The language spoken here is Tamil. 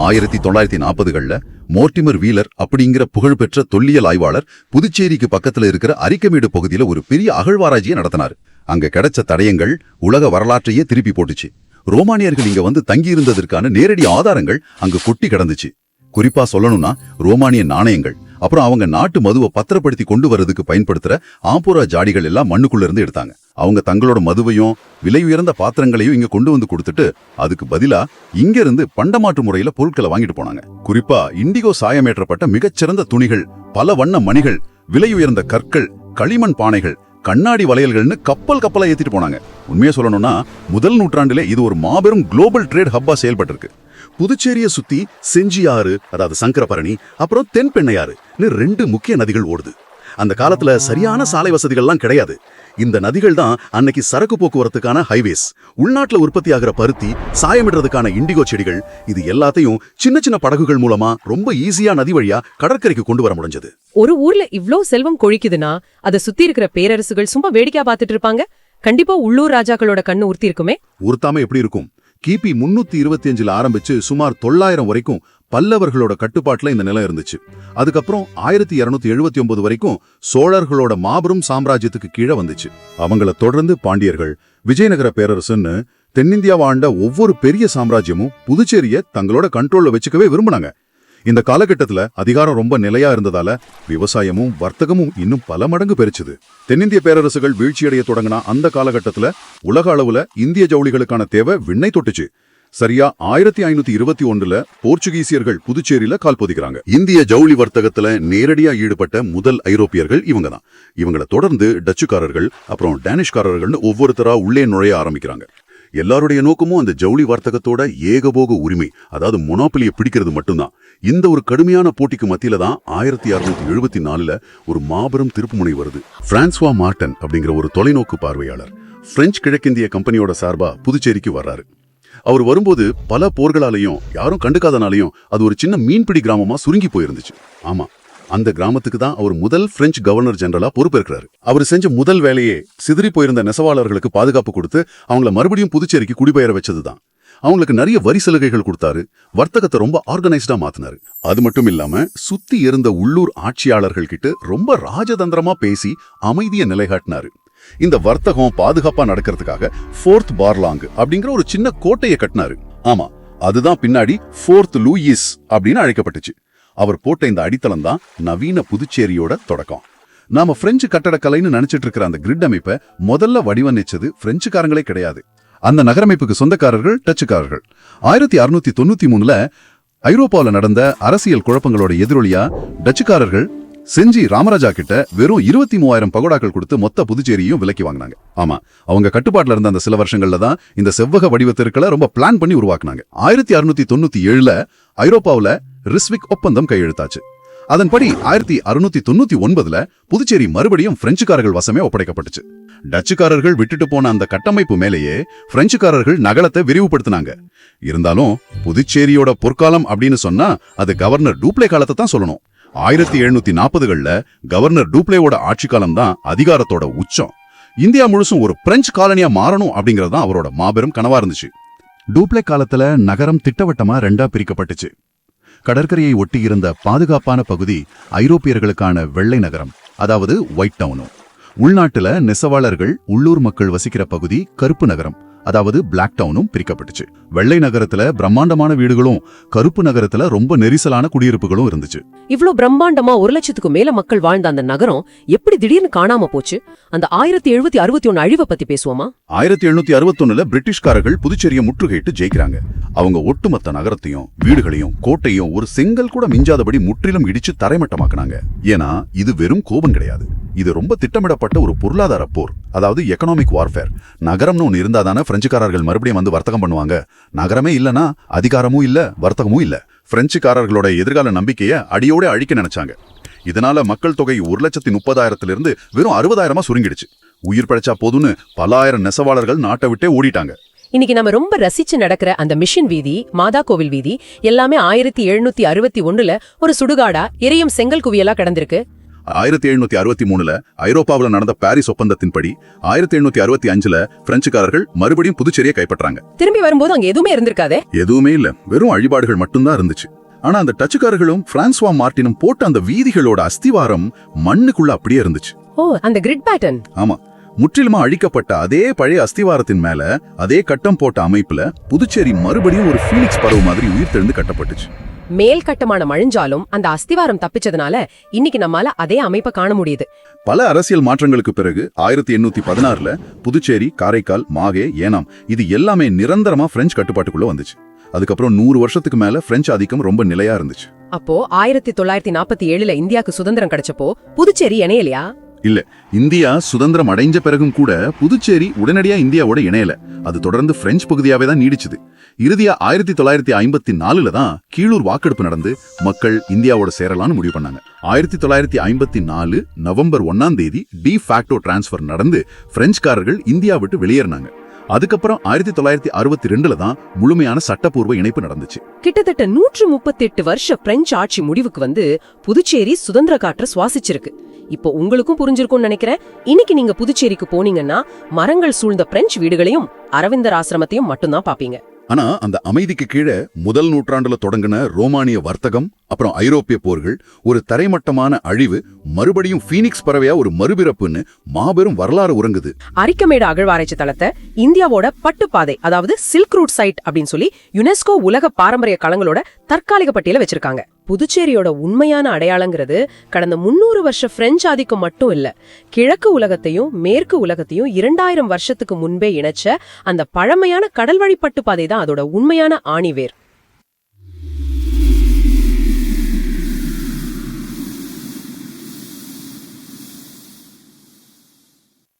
1940கள்ல மோர்டிமர் வீலர் அப்படிங்கிற புகழ்பெற்ற தொல்லியல் ஆய்வாளர் புதுச்சேரிக்கு பக்கத்துல இருக்கிற அரிக்கமேடு பகுதியில ஒரு பெரிய அகழ்வாராய்ச்சியை நடத்தினார். அங்க கிடைச்ச தடயங்கள் உலக வரலாற்றையே திருப்பி போட்டுச்சு. ரோமானியர்கள் இங்க வந்து தங்கியிருந்ததற்கான நேரடி ஆதாரங்கள் அங்க கொட்டி கிடந்துச்சு. குறிப்பா சொல்லணும்னா ரோமானிய நாணயங்கள், அப்புறம் அவங்க நாட்டு மதுவை பத்திரப்படுத்தி கொண்டு வரதுக்கு பயன்படுத்துற ஆம்போரா ஜாடிகள் எல்லாம் மண்ணுக்குள்ள இருந்து எடுத்தாங்க. அவங்க தங்களோட மதுவையும் விலை உயர்ந்த பாத்திரங்களையும் இங்க கொண்டு வந்து கொடுத்துட்டு அதுக்கு பதிலா இங்க இருந்து பண்டமாற்று முறையில பொருட்களை வாங்கிட்டு போனாங்க. குறிப்பா இண்டிகோ சாயமேற்றப்பட்ட மிகச்சிறந்த துணிகள், பல வண்ண மணிகள், விலை உயர்ந்த கற்கள், களிமண் பானைகள், கண்ணாடி வளையல்கள்னு கப்பலா ஏத்திட்டு போனாங்க. உண்மையா சொல்லணும்னா முதல் நூற்றாண்டிலே இது ஒரு மாபெரும் குளோபல் ட்ரேட் ஹப்பா செயல்பட்டிருக்கு. புதுச்சேரியை சுத்தி செஞ்சியாறு, அதாவது சங்கரபரணி, அப்புறம் தென்பெண்ணையாறுன்னு 2 முக்கிய நதிகள் ஓடுது. அந்த காலத்துல சரியான சாலை வசதிகள்லாம் கிடையாது. இந்த நதிகள் தான் அன்னைக்கு சரக்கு போக்குவரத்துக்கான ஹைவேஸ். உள்நாட்டுல உற்பத்தி ஆகிற பருத்தி, சாயமிடுறதுக்கான இண்டிகோ செடிகள், இது எல்லாத்தையும் சின்ன சின்ன படகுகள் மூலமா ரொம்ப ஈஸியா நதி வழியா கடற்கரைக்கு கொண்டு வர முடிஞ்சது. ஒரு ஊர்ல இவ்ளோ செல்வம் கொழிக்குதுன்னா அதை சுத்தி இருக்கிற பேரரசுகள் சும்மா வேடிக்கையா பாத்துட்டு இருப்பாங்க. கண்டிப்பா உள்ளூர் ராஜாக்களோட கண்ணு உறுத்தி இருக்குமே. உறுத்தாம எப்படி இருக்கும்? கிபி 325 ஆரம்பிச்சு சுமார் 900 வரைக்கும் பல்லவர்களோட கட்டுப்பாட்டுல இந்த நிலம் இருந்துச்சு. அதுக்கப்புறம் 1279 வரைக்கும் சோழர்களோட மாபெரும் சாம்ராஜ்யத்துக்கு கீழே வந்துச்சு. அவங்கள தொடர்ந்து பாண்டியர்கள், விஜயநகர பேரரசுன்னு தென்னிந்தியா வாழ்ந்த ஒவ்வொரு பெரிய சாம்ராஜ்யமும் புதுச்சேரியை தங்களோட கண்ட்ரோல்ல வச்சுக்கவே விரும்பினாங்க. இந்த காலகட்டத்துல அதிகாரம் ரொம்ப நிலையா இருந்ததால விவசாயமும் வர்த்தகமும் இன்னும் பல மடங்கு பெருச்சுது. தென்னிந்திய பேரரசுகள் வீழ்ச்சியடைய தொடங்கினா அந்த காலகட்டத்துல உலக அளவுல இந்திய ஜவுளிகளுக்கான தேவை விண்ணை தொட்டுச்சு. சரியா 1521ல போர்ச்சுகீசியர்கள் புதுச்சேரியில கால் பதிக்கிறாங்க. இந்திய ஜவுளி வர்த்தகத்துல நேரடியா ஈடுபட்ட முதல் ஐரோப்பியர்கள் இவங்க தான். இவங்களை தொடர்ந்து டச்சுக்காரர்கள், அப்புறம் டேனிஷ்காரர்கள்னு ஒவ்வொருத்தரா உள்ளே நுழைய ஆரம்பிக்கிறாங்க. எல்லாருடைய நோக்கமும் அந்த ஜவுளி வர்த்தகத்தோட ஏகபோக உரிமை, அதாவது மொனோபலியை பிடிக்கிறது மட்டும்தான். இந்த ஒரு கடுமையான போட்டிக்கு மத்தியில தான் 1674ல ஒரு மாபெரும் திருப்புமுனை வருது. பிரான்சுவா மார்டன் அப்படிங்கிற ஒரு தொலைநோக்கு பார்வையாளர் பிரெஞ்சு கிழக்கிந்திய கம்பெனியோட சார்பா புதுச்சேரிக்கு வர்றாரு. அவர் வரும்போது பல போர்களாலையும் யாரும் கண்டுக்காதனாலையும் அது ஒரு சின்ன மீன்பிடி கிராமமா சுருங்கி போயிருந்துச்சு. ஆமா, அந்த கிராமத்துக்கு தான் அவர் முதல் பிரெஞ்சு கவர்னர் ஜெனரலா பொறுப்பேற்கிறாரு. அவர் செஞ்ச முதல் வேலையே சிதறி போயிருந்த நெசவாளர்களுக்கு பாதுகாப்பு கொடுத்து அவங்கள மறுபடியும் புதுச்சேரிக்கு குடிபெயர வச்சதுதான். அவங்களுக்கு நிறைய வரி சலுகைகள் கொடுத்தாரு. வர்த்தகத்தை ரொம்ப ஆர்கனைஸ்டா மாத்தினாரு. அது மட்டும் இல்லாம சுத்தி இருந்த உள்ளூர் ஆட்சியாளர்கள் கிட்ட ரொம்ப ராஜதந்திரமா பேசி அமைதியை நிலைகாட்டினாரு. இந்த வர்த்தகம் பாதுகாப்பா நடக்கிறதுக்காக ஃபோர்த் பார்லாங் அப்படிங்கிற ஒரு சின்ன கோட்டையை கட்டினாரு. ஆமா, அதுதான் பின்னாடி ஃபோர்த் லூயிஸ் அப்படின்னு அழைக்கப்பட்டுச்சு. அவர் போட்ட இந்த அடித்தளம் தான் நவீன புதுச்சேரியோட தொடக்கம். நாம பிரெஞ்சு கட்டடக்கலைன்னு நினைச்சிட்டு இருக்கிற அந்த கிரிட் அமைப்பை முதல்ல வடிவமைச்சது பிரெஞ்சுக்காரங்களே கிடையாது. அந்த நகரமைப்புக்கு சொந்தக்காரர்கள் டச்சுக்காரர்கள். 1693ல ஐரோப்பாவில் நடந்த அரசியல் குழப்பங்களோட எதிரொலியா டச்சுக்காரர்கள் செஞ்சி ராமராஜா கிட்ட வெறும் 23,000 பகோடாக்கள் கொடுத்து மொத்த புதுச்சேரியும் விலக்கி வாங்கினாங்க. ஆமா, அவங்க கட்டுப்பாட்டுல இருந்த அந்த சில வருஷங்கள்ல தான் இந்த செவ்வக வடிவத்திற்களை ரொம்ப பிளான் பண்ணி உருவாக்குனாங்க. 1697ல ஐரோப்பாவில் ரிஸ்விக் ஒப்பந்தம் கையெழுத்தாச்சு. அதன்படி 1699ல புதுச்சேரி மறுபடியும் பிரெஞ்சுக்காரர்கள் வசமே ஒப்படைக்கப்பட்டுச்சு. டச்சுக்காரர்கள் விட்டுட்டு போன அந்த கட்டமைப்பு மேலேயே பிரெஞ்சுக்காரர்கள் நகலத்தை விரிவுபடுத்தினாங்க. இருந்தாலும் புதுச்சேரியோட பொற்காலம் அப்படின்னு சொன்னா அது கவர்னர் டூப்ளே காலத்தை தான் சொல்லணும். 1740கள்ல கவர்னர் டூப்ளேவோட ஆட்சி காலம் தான் அதிகாரத்தோட உச்சம். இந்தியா முழுசும் ஒரு பிரெஞ்சு காலனியா மாறணும் அப்படிங்கறது தான் அவரோட மாபெரும் கனவா இருந்துச்சு. டூப்ளே காலத்துல நகரம் திட்டவட்டமா 2ஆ பிரிக்கப்பட்டுச்சு. கடற்கரையை ஒட்டி இருந்த பாதுகாப்பான பகுதி ஐரோப்பியர்களுக்கான வெள்ளை நகரம், அதாவது ஒயிட் டவுனும், உள்நாட்டுல நெசவாளர்கள் உள்ளூர் மக்கள் வசிக்கிற பகுதி கருப்பு நகரம், அதாவது பிளாக் டவுனும் பிரிக்கப்பட்டுச்சு. வெள்ளை நகரத்துல பிரம்மாண்டமான வீடுகளும் கருப்பு நகரத்துல ரொம்ப நெரிசலான குடியிருப்புகளும் இருந்துச்சு. இவ்ளோ பிரம்மாண்டமா 1,00,000க்கும் மேல மக்கள் வாழ்ந்த அந்த நகரம் எப்படி திடீர்னு காணாம போச்சு? அந்த 1761 அழிவை பத்தி பேசுவோமா? 1761ல பிரிட்டிஷ்காரர்கள் புதுச்சேரியை முற்றுகையிட்டு ஜெயிக்கிறாங்க. அவங்க ஒட்டுமொத்த நகரத்தையும் வீடுகளையும் கோட்டையும் ஒரு செங்கல் கூட மிஞ்சாதபடி முற்றிலும் இடிச்சு தரைமட்டமாக்குனாங்க. ஏன்னா இது வெறும் கோபம் கிடையாது, இது ரொம்ப திட்டமிடப்பட்ட ஒரு பொருளாதார போர், அதாவது எக்கனாமிக் வார்ஃபேர். நகரம்னு ஒன்னு இருந்தாதானே பிரெஞ்சுக்காரர்கள் மறுபடியும் வந்து வர்த்தகம் பண்ணுவாங்க. நகரமே இல்லனா அதிகாரமும் இல்ல, வர்த்தகமும் இல்ல. பிரெஞ்சுக்காரர்களோட எதிர்கால நம்பிக்கையை அடியோட அழிக்க நினைச்சாங்க. இதனால மக்கள் தொகை 1,30,000 வெறும் 60,000 சுருங்கிடுச்சு. உயிர் படைச்சா போதுன்னு பல ஆயிரம் நெசவாளர்கள் நாட்டை விட்டே ஓடிட்டாங்க. இன்னைக்கு நம்ம ரொம்ப ரசிச்சு நடக்கிற அந்த மிஷன் வீதி, மாதா கோவில் வீதி எல்லாமே 1761ல ஒரு சுடுகாடா எரியும் செங்கல் குவியலா கிடந்திருக்கு. 1763 ஐரோப்பாவில் நடந்த பாரிஸ் ஒப்பந்தத்தின்படி 1765 பிரெஞ்சுக்காரர்கள் மறுபடியும் புதுச்சேரியை கைப்பற்றாங்க. திரும்பி வரும்போது அங்க எதுவுமே இருந்திருக்காதே. எதுவுமே இல்ல, வெறும் அழிபாடுகள் மட்டும்தான் இருந்துச்சு. ஆனா அந்த டச்சுக்காரர்களும் பிரான்சுவா மார்ட்டினும் போட்ட அந்த வீதிகளோட அஸ்திவாரம் மண்ணுக்குள்ள அப்படியே இருந்துச்சு. ஓ, அந்த கிரிட் பேட்டர்ன். ஆமா, முற்றிலுமா அழிக்கப்பட்ட அதே பழைய அஸ்திவாரத்தின் மேல அதே கட்டம் போட்ட அமைப்புல புதுச்சேரி மறுபடியும் ஒரு ஃபீனிக்ஸ் பறவை மாதிரி உயிர் தெழுந்து கட்டப்பட்டுச்சு. மேல் கட்டுமானம் அழிஞ்சாலும் அந்த அஸ்திவாரம் தப்பிச்சதுனால இன்னைக்கு நம்மால அதே அமைப்பை காண முடியுது. பல அரசியல் மாற்றங்களுக்கு பிறகு 1816 புதுச்சேரி, காரைக்கால், மாகே, ஏனாம் இது எல்லாமே நிரந்தரமா பிரெஞ்சு கட்டுப்பாட்டுக்குள்ள வந்துச்சு. அதுக்கப்புறம் 100 வருஷத்துக்கு மேல பிரெஞ்சு ஆதிக்கம் ரொம்ப நிலையா இருந்துச்சு. அப்போ 1947 இந்தியாக்கு சுதந்திரம் கிடைச்சப்போ புதுச்சேரி இணையலையா? இல்ல, இந்தியா சுதந்திரம் அடைஞ்ச பிறகும் கூட புதுச்சேரி உடனடியா இந்தியாவோட இணையல. அது தொடர்ந்து பிரெஞ்சு பகுதியாவே தான் நீடிச்சுது. இறுதியா 1954 தான் கீழூர் வாக்கெடுப்பு நடந்து மக்கள் இந்தியாவோட சேரலான்னு முடிவு பண்ணாங்க. 1954 நவம்பர் 1ஆம் தேதி டி ஃபேக்டோ டிரான்ஸ்பர் நடந்து பிரெஞ்சுக்காரர்கள் இந்தியா விட்டு வெளியேறினாங்க. அதுக்கப்புறம் 1962 தான் முழுமையான சட்டப்பூர்வ இணைப்பு நடந்துச்சு. கிட்டத்தட்ட 138 வருஷ பிரெஞ்சு ஆட்சி முடிவுக்கு வந்து புதுச்சேரி சுதந்திர காற்ற சுவாசிச்சிருக்கு. இப்போ உங்களுக்கும் புரிஞ்சிருக்கும்னு நினைக்கிறேன். இன்னைக்கு நீங்க புதுச்சேரிக்கு போனீங்கன்னா மரங்கள் சூழ்ந்த பிரெஞ்சு வீடுகளையும் அரவிந்தர் ஆசிரமத்தையும் மட்டும்தான் பாப்பீங்க. ஆனா அந்த அமைதிக்கு கீழே முதல் நூற்றாண்டுல தொடங்கின ரோமானிய வர்த்தகம், அப்புறம் ஐரோப்பிய போர்கள், ஒரு தரைமட்டமான அழிவு, மறுபடியும் ஃபீனிக்ஸ் பறவையா ஒரு மறுபிறப்புன்னு மாபெரும் வரலாறு உறங்குது. அரிக்கமேடு அகழ்வாராய்ச்சி தளத்தை இந்தியாவோட பட்டுப்பாதை, அதாவது சில்க் ரூட் சைட் அப்படின்னு சொல்லி யுனெஸ்கோ உலக பாரம்பரிய களங்களோட தற்காலிக பட்டியல வச்சிருக்காங்க. புதுச்சேரியோட உண்மையான அடையாளங்கிறது கடந்த 300 வருஷ பிரெஞ்சு ஆதிக்கம் மட்டும் இல்ல, கிழக்கு உலகத்தையும் மேற்கு உலகத்தையும் 2000 வருஷத்துக்கு முன்பே இணைச்ச அந்த பழமையான கடல் வழி பட்டுப்பாதை தான் அதோட உண்மையான ஆணிவேர்.